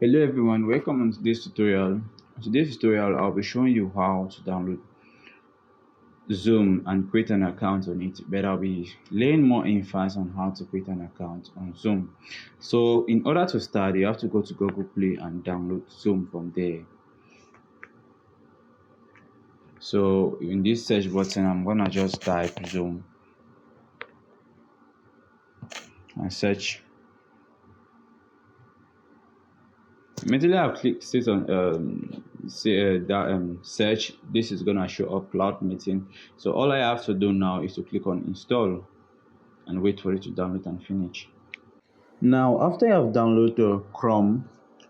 Hello everyone, welcome on today's tutorial. In today's tutorial, I'll be showing you how to download Zoom and create an account on it, but I'll be laying more emphasis on how to create an account on Zoom. So in order to start, you have to go to Google Play and download Zoom from there. So in this search button, I'm gonna just type Zoom and search. Immediately I've clicked sit on search. This is gonna show up cloud meeting. So all I have to do now is to click on install and wait for it to download and finish. Now after you have downloaded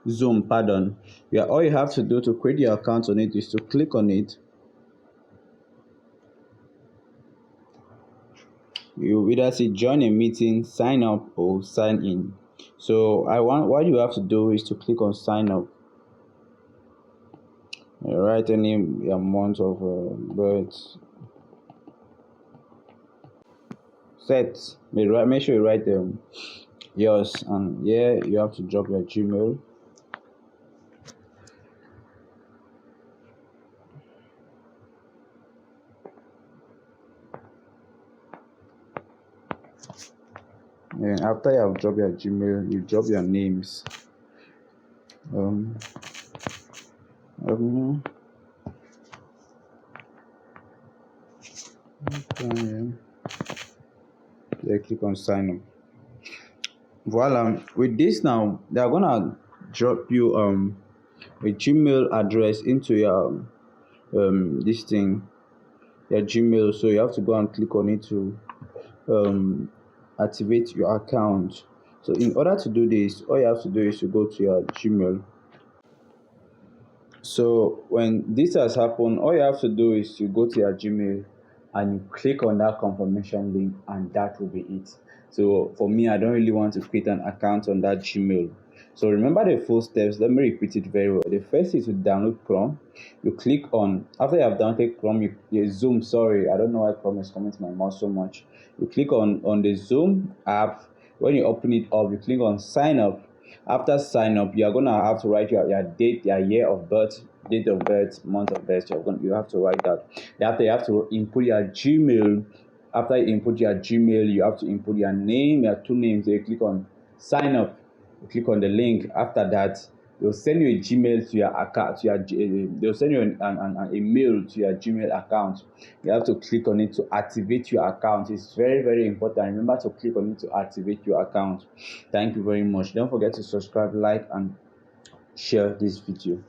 Zoom, all you have to do to create your account on it is to click on it. You either see join a meeting, sign up, or sign in. So what you have to do is to click on sign up. Write any amount of birth. Make sure you write yours, and you have to drop your Gmail. And after you have dropped your Gmail, you drop your names. Click on sign up. Voila. With this now, they're gonna drop you a Gmail address into your this thing, your Gmail. So you have to go and click on it to activate your account. So in order to do this, all you have to do is to go to your Gmail. So when this has happened, all you have to do is to go to your Gmail and you click on that confirmation link, and that will be it. So for me, I don't really want to create an account on that Gmail. So remember the full steps. Let me repeat it very well. The first is to download Chrome. You click on, after you have downloaded Chrome, you Zoom. Sorry, I don't know why Chrome is coming to my mouth so much. You click on the Zoom app. When you open it up, you click on sign up. After sign up, you are gonna have to write your date, your year of birth, date of birth, month of birth. You have to write that. After you have to input your Gmail. After you input your Gmail, you have to input your name, your two names. So you click on sign up. You click on the link. After that, they'll send you a Gmail to your account. They'll send you an email to your Gmail account. You have to click on it to activate your account. It's very, very important. Remember to click on it to activate your account. Thank you very much. Don't forget to subscribe, like, and share this video.